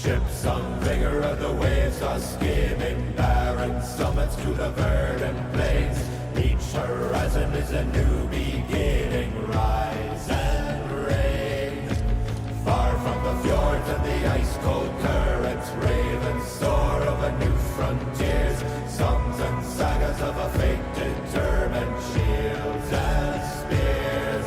Ships on vigor of the waves are skimming barren summits to the verdant plains. Each horizon is a new beginning. Rise and reign. Far from the fjords and the ice-cold currents, ravens soar over new frontiers. Songs and sagas of a fate determined, shields and spears.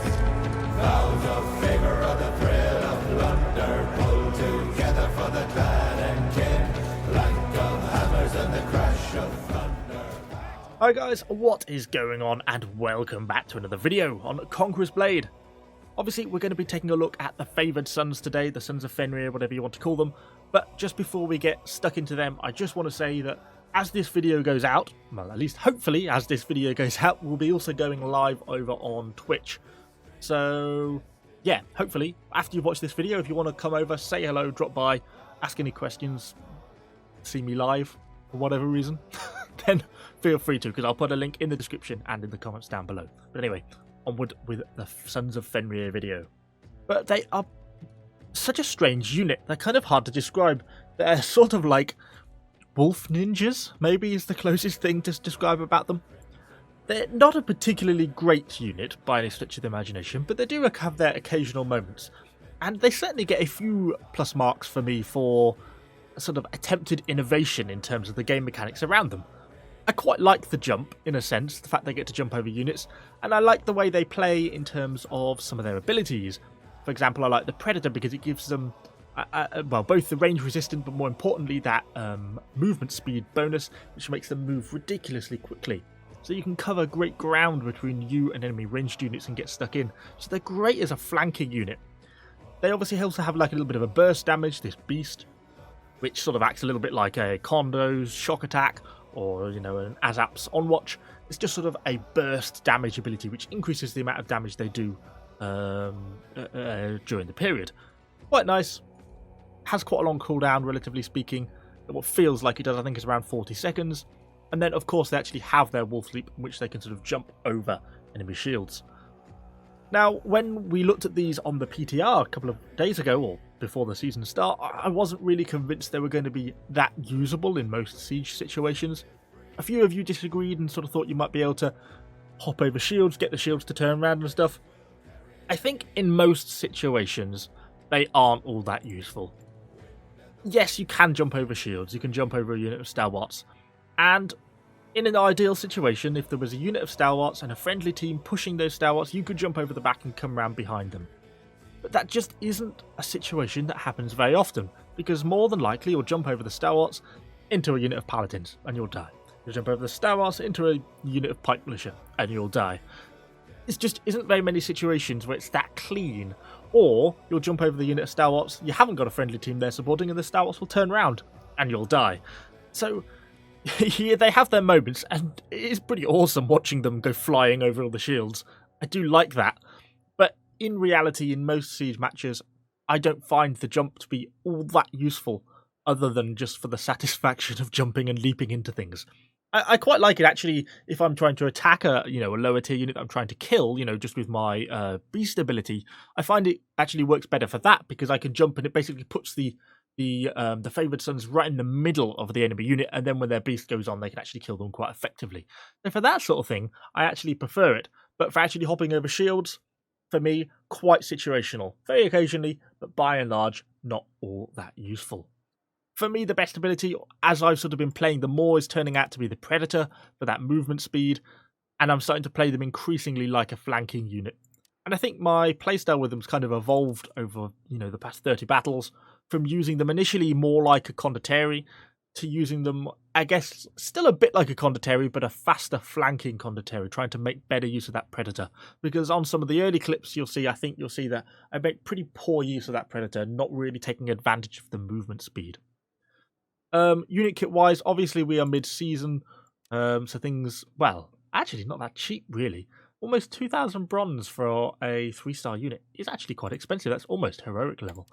Vows of favor of the thrill of plunder, pull together for the clan and kin. Clank of hammers and the crash of thunder. Hi guys, what is going on, and welcome back to another video on Conqueror's Blade. Obviously we're going to be taking a look at the favoured sons today, the Sons of Fenrir, whatever you want to call them. But just before we get stuck into them, I just want to say that as this video goes out, well at least hopefully as this video goes out, we'll be also going live over on Twitch. So yeah, hopefully after you've watched this video, if you want to come over, say hello, drop by, ask any questions, see me live for whatever reason, then feel free to, because I'll put a link in the description and in the comments down below. But anyway, onward with the Sons of Fenrir video. But they are such a strange unit. They're kind of hard to describe. They're sort of like wolf ninjas, maybe is the closest thing to describe about them. They're not a particularly great unit by any stretch of the imagination, but they do have their occasional moments. And they certainly get a few plus marks for me for a sort of attempted innovation in terms of the game mechanics around them. I quite like the jump, in a sense, the fact they get to jump over units, and I like the way they play in terms of some of their abilities. For example, I like the Predator because it gives them, well, both the range resistant, but more importantly that movement speed bonus, which makes them move ridiculously quickly. So you can cover great ground between you and enemy ranged units and get stuck in. So they're great as a flanking unit. They obviously also have like a little bit of a burst damage, this beast, which sort of acts a little bit like a Kondo's shock attack, or, you know, an Azap's on watch. It's just sort of a burst damage ability, which increases the amount of damage they do during the period. Quite nice. Has quite a long cooldown, relatively speaking. What feels like it does, I think, is around 40 seconds. And then, of course, they actually have their Wolf Leap, in which they can sort of jump over enemy shields. Now, when we looked at these on the PTR a couple of days ago, or before the season start, I wasn't really convinced they were going to be that usable in most siege situations. A few of you disagreed and sort of thought you might be able to hop over shields, get the shields to turn around and stuff. I think in most situations, they aren't all that useful. Yes, you can jump over shields, you can jump over a unit of stalwarts, and in an ideal situation, if there was a unit of stalwarts and a friendly team pushing those stalwarts, you could jump over the back and come around behind them. But that just isn't a situation that happens very often, because more than likely you'll jump over the stalwarts into a unit of paladins and you'll die. You'll jump over the stalwarts into a unit of pike militia and you'll die. It just isn't very many situations where it's that clean. Or you'll jump over the unit of stalwarts, you haven't got a friendly team there supporting, and the stalwarts will turn around and you'll die. So yeah, they have their moments, and it is pretty awesome watching them go flying over all the shields. I do like that. But in reality, in most siege matches, I don't find the jump to be all that useful, other than just for the satisfaction of jumping and leaping into things. I quite like it, actually, if I'm trying to attack a lower tier unit that I'm trying to kill, just with my beast ability. I find it actually works better for that, because I can jump and it basically puts the favoured sons right in the middle of the enemy unit, and then when their beast goes on, they can actually kill them quite effectively. So for that sort of thing, I actually prefer it. But for actually hopping over shields, for me, quite situational. Very occasionally, but by and large, not all that useful. For me, the best ability, as I've sort of been playing them more, is turning out to be the Predator for that movement speed, and I'm starting to play them increasingly like a flanking unit. And I think my playstyle with them's kind of evolved over, the past 30 battles, from using them initially more like a condottieri to using them, I guess, still a bit like a condottieri, but a faster flanking condottieri, trying to make better use of that Predator. Because on some of the early clips I think you'll see that I make pretty poor use of that Predator, not really taking advantage of the movement speed. Unit kit wise, obviously we are mid-season, so things, well, actually not that cheap really. Almost 2,000 bronze for a 3-star unit is actually quite expensive. That's almost heroic level.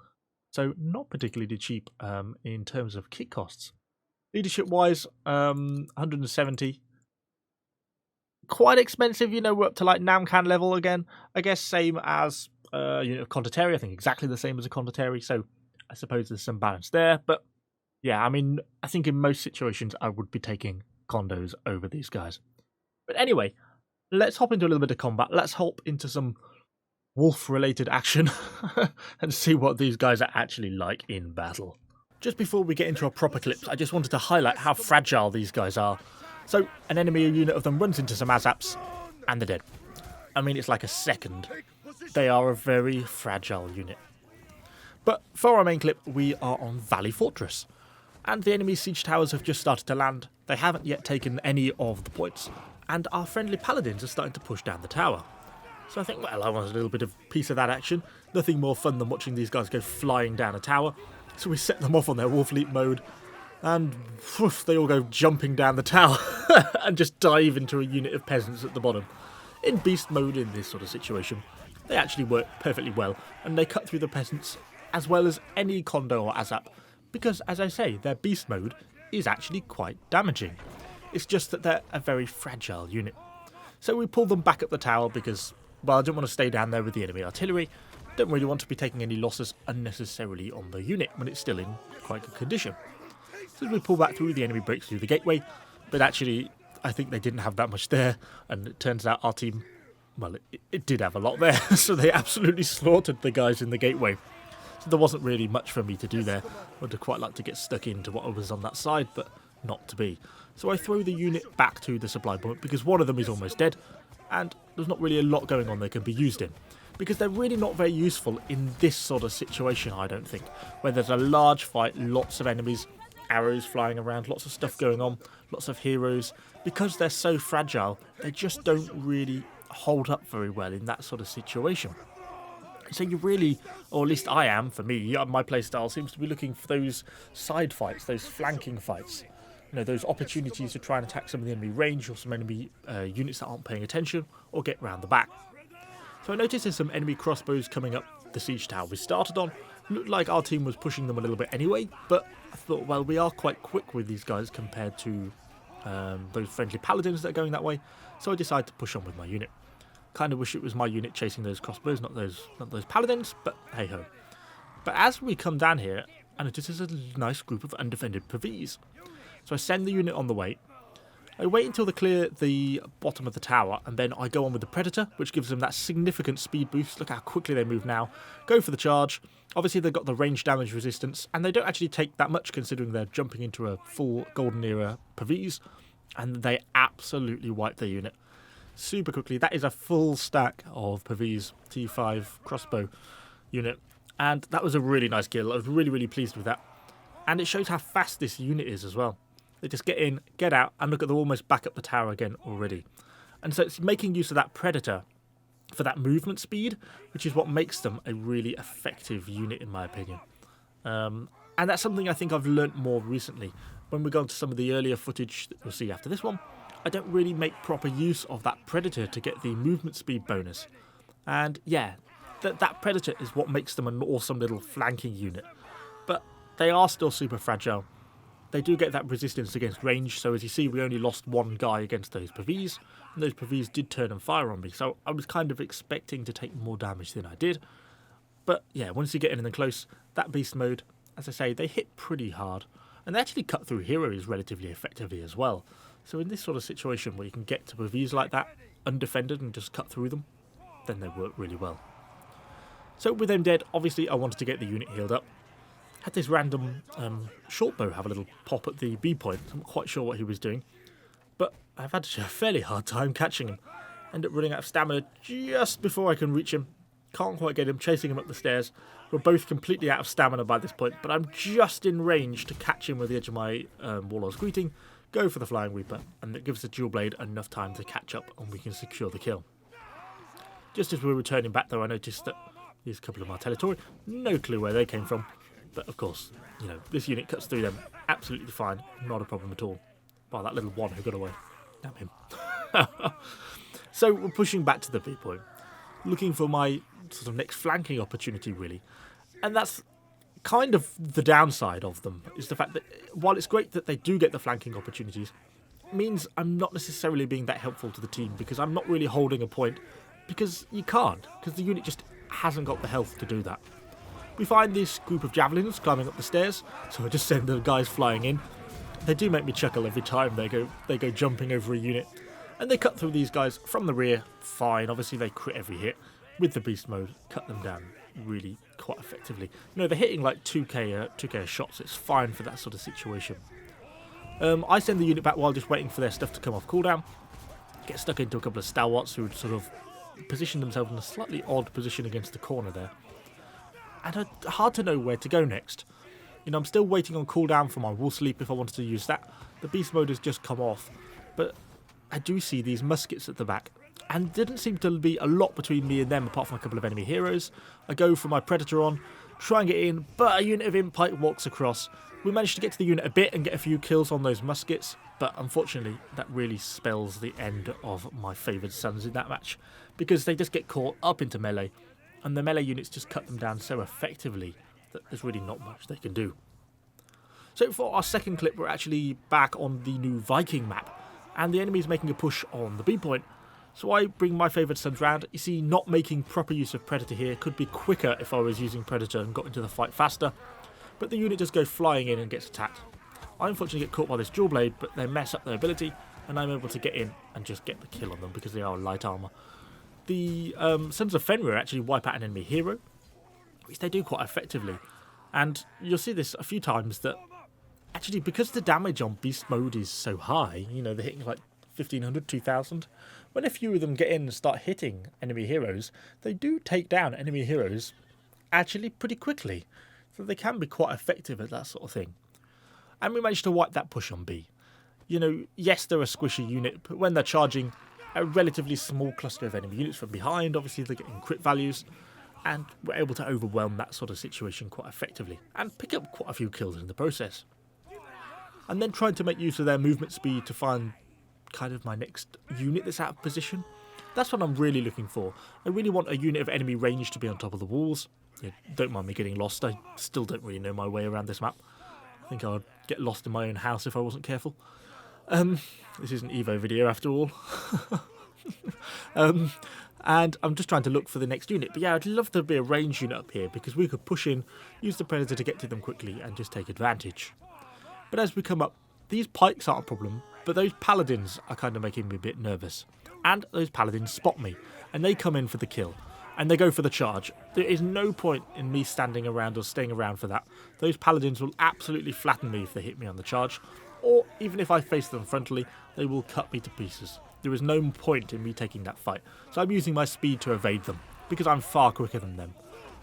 So not particularly cheap in terms of kit costs. Leadership wise, 170. Quite expensive, we're up to like Namkan level again. I guess same as unit of condottieri, I think exactly the same as a condottieri. So I suppose there's some balance there, but yeah, I mean, I think in most situations I would be taking condos over these guys. But anyway, let's hop into a little bit of combat. Let's hop into some wolf-related action and see what these guys are actually like in battle. Just before we get into our proper clips, I just wanted to highlight how fragile these guys are. So, an enemy unit of them runs into some ASAPs, and they're dead. I mean, it's like a second. They are a very fragile unit. But for our main clip, we are on Valley Fortress. And the enemy siege towers have just started to land. They haven't yet taken any of the points. And our friendly paladins are starting to push down the tower. So I think, well, I want a little bit of piece of that action. Nothing more fun than watching these guys go flying down a tower. So we set them off on their Wolf Leap mode. And whoof, they all go jumping down the tower and just dive into a unit of peasants at the bottom. In beast mode in this sort of situation, they actually work perfectly well. And they cut through the peasants as well as any Condor or ASAP. Because, as I say, their beast mode is actually quite damaging. It's just that they're a very fragile unit. So we pull them back up the tower because, well, I don't want to stay down there with the enemy artillery. Don't really want to be taking any losses unnecessarily on the unit when it's still in quite good condition. So as we pull back through, the enemy breaks through the gateway. But actually, I think they didn't have that much there. And it turns out our team, well, it did have a lot there. So they absolutely slaughtered the guys in the gateway. So there wasn't really much for me to do there. I would have quite liked to get stuck into what was on that side, but not to be. So I throw the unit back to the supply point because one of them is almost dead, and there's not really a lot going on they can be used in. Because they're really not very useful in this sort of situation, I don't think, where there's a large fight, lots of enemies, arrows flying around, lots of stuff going on, lots of heroes. Because they're so fragile, they just don't really hold up very well in that sort of situation. So you really, or at least I am, for me, my playstyle seems to be looking for those side fights, those flanking fights. You know, those opportunities to try and attack some of the enemy range or some enemy units that aren't paying attention, or get round the back. So I noticed there's some enemy crossbows coming up the siege tower we started on. Looked like our team was pushing them a little bit anyway, but I thought, well, we are quite quick with these guys compared to those friendly paladins that are going that way. So I decided to push on with my unit. Kind of wish it was my unit chasing those crossbows, not those paladins, but hey ho. But as we come down here, I notice there's a nice group of undefended Pavis. So I send the unit on the way. I wait until they clear the bottom of the tower, and then I go on with the Predator, which gives them that significant speed boost. Look how quickly they move now. Go for the charge. Obviously they've got the range damage resistance, and they don't actually take that much considering they're jumping into a full Golden Era Pavis, and they absolutely wipe their unit super quickly. That is a full stack of Pavis T5 crossbow unit, and that was a really nice kill. I was really pleased with that, and it shows how fast this unit is as well. They just get in, get out, and look at them almost back up the tower again already. And so it's making use of that Predator for that movement speed, which is what makes them a really effective unit in my opinion. And that's something I think I've learnt more recently. When we go into some of the earlier footage that you'll see after this one, I don't really make proper use of that Predator to get the movement speed bonus. And yeah, that Predator is what makes them an awesome little flanking unit. But they are still super fragile. They do get that resistance against range, so as you see, we only lost one guy against those Pavis, and those Pavis did turn and fire on me, so I was kind of expecting to take more damage than I did. But yeah, once you get in and close, that beast mode, as I say, they hit pretty hard, and they actually cut through heroes relatively effectively as well. So in this sort of situation where you can get to Pavis like that, undefended, and just cut through them, then they work really well. So with them dead, obviously I wanted to get the unit healed up. Had this random shortbow have a little pop at the B point. I'm not quite sure what he was doing, but I've had a fairly hard time catching him. End up running out of stamina just before I can reach him. Can't quite get him, chasing him up the stairs. We're both completely out of stamina by this point, but I'm just in range to catch him with the edge of my Warlord's Greeting, go for the Flying Reaper, and it gives the Dual Blade enough time to catch up and we can secure the kill. Just as we're returning back though, I noticed that there's a couple of Martellatori, no clue where they came from. But of course, you know, this unit cuts through them absolutely fine, not a problem at all. Well, that little one who got away. Damn him. So we're pushing back to the B point, looking for my sort of next flanking opportunity really. And that's kind of the downside of them, is the fact that while it's great that they do get the flanking opportunities, it means I'm not necessarily being that helpful to the team because I'm not really holding a point, because you can't, because the unit just hasn't got the health to do that. We find this group of javelins climbing up the stairs, so I just send the guys flying in. They do make me chuckle every time they go jumping over a unit. And they cut through these guys from the rear, fine. Obviously they crit every hit. With the beast mode, cut them down really quite effectively. You know, they're hitting like 2k shots, it's fine for that sort of situation. I send the unit back while just waiting for their stuff to come off cooldown. Get stuck into a couple of stalwarts who would sort of position themselves in a slightly odd position against the corner there. And hard to know where to go next. You know, I'm still waiting on cooldown for my wool sleep if I wanted to use that. The beast mode has just come off, but I do see these muskets at the back. And didn't seem to be a lot between me and them apart from a couple of enemy heroes. I go for my predator on, try and get in, but a unit of Impike walks across. We managed to get to the unit a bit and get a few kills on those muskets, but unfortunately that really spells the end of my favoured sons in that match, because they just get caught up into melee, and the melee units just cut them down so effectively that there's really not much they can do. So for our second clip, we're actually back on the new Viking map, and the enemy's making a push on the B point. So I bring my favoured sons round. You see, not making proper use of Predator here could be quicker if I was using Predator and got into the fight faster. But the unit just goes flying in and gets attacked. I unfortunately get caught by this dual blade, but they mess up their ability, and I'm able to get in and just get the kill on them because they are light armour. The Sons of Fenrir actually wipe out an enemy hero, which they do quite effectively. And you'll see this a few times that actually, because the damage on beast mode is so high, you know, they're hitting like 1500, 2000. When a few of them get in and start hitting enemy heroes, they do take down enemy heroes actually pretty quickly. So they can be quite effective at that sort of thing. And we managed to wipe that push on B. You know, yes, they're a squishy unit, but when they're charging a relatively small cluster of enemy units from behind, obviously they're getting crit values, and we're able to overwhelm that sort of situation quite effectively, and pick up quite a few kills in the process. And then trying to make use of their movement speed to find kind of my next unit that's out of position. That's what I'm really looking for. I really want a unit of enemy range to be on top of the walls. Yeah, don't mind me getting lost, I still don't really know my way around this map. I think I would get lost in my own house if I wasn't careful. This is an Evo video after all. And I'm just trying to look for the next unit. But yeah, I'd love to be a range unit up here because we could push in, use the Predator to get to them quickly and just take advantage. But as we come up, these pikes aren't a problem, but those paladins are kind of making me a bit nervous. And those paladins spot me, and they come in for the kill, and they go for the charge. There is no point in me standing around or staying around for that. Those paladins will absolutely flatten me if they hit me on the charge, or even if I face them frontally, they will cut me to pieces. There is no point in me taking that fight, so I'm using my speed to evade them, because I'm far quicker than them.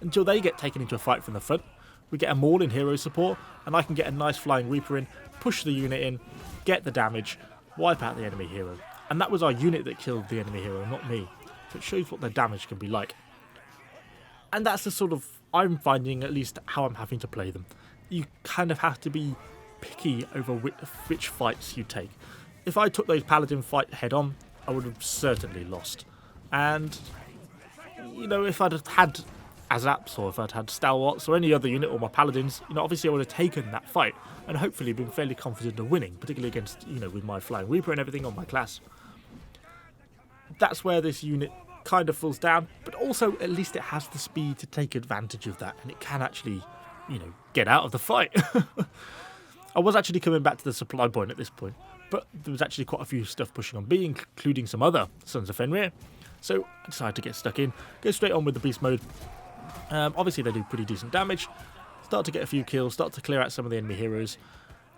Until they get taken into a fight from the front, we get a Maul in hero support, and I can get a nice Flying Reaper in, push the unit in, get the damage, wipe out the enemy hero. And that was our unit that killed the enemy hero, not me. So it shows what their damage can be like. And that's the sort of, I'm finding at least how I'm having to play them. You kind of have to be picky over which fights you take. If I took those paladin fight head on, I would have certainly lost. And, you know, if I'd had Azaps, or if I'd had Stalwarts or any other unit, or my Paladins, you know, obviously I would have taken that fight and hopefully been fairly confident of winning, particularly against, you know, with my Flying Reaper and everything on my class. That's where this unit kind of falls down, but also at least it has the speed to take advantage of that, and it can actually, you know, get out of the fight. I was actually coming back to the supply point at this point, but there was actually quite a few stuff pushing on B, including some other Sons of Fenrir. So I decided to get stuck in, go straight on with the beast mode. Obviously they do pretty decent damage, start to get a few kills, start to clear out some of the enemy heroes,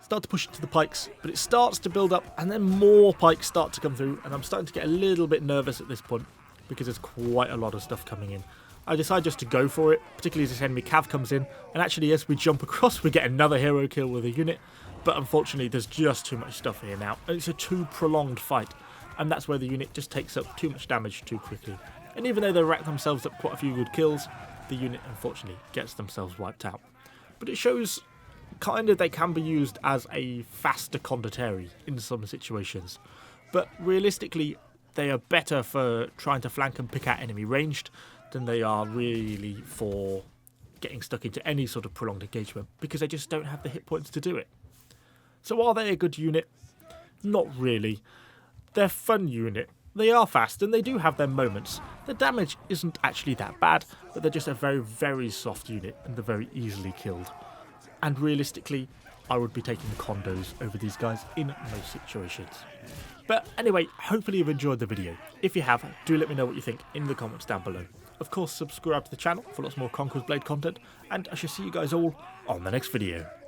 start to push into the pikes, but it starts to build up and then more pikes start to come through, and I'm starting to get a little bit nervous at this point because there's quite a lot of stuff coming in. I decide just to go for it, particularly as this enemy cav comes in, and actually as we jump across we get another hero kill with a unit, but unfortunately there's just too much stuff here now, and it's a too prolonged fight, and that's where the unit just takes up too much damage too quickly. And even though they rack themselves up quite a few good kills, the unit unfortunately gets themselves wiped out. But it shows kind of they can be used as a faster condottieri in some situations. But realistically, they are better for trying to flank and pick out enemy ranged than they are really for getting stuck into any sort of prolonged engagement, because they just don't have the hit points to do it. So are they a good unit? Not really. They're a fun unit, They are fast and they do have their moments. The damage isn't actually that bad, but they're just a very, very soft unit and they're very easily killed. And realistically, I would be taking condos over these guys in most situations. But anyway, hopefully you've enjoyed the video. If you have, do let me know what you think in the comments down below. Of course, subscribe to the channel for lots more Conqueror's Blade content, and I shall see you guys all on the next video.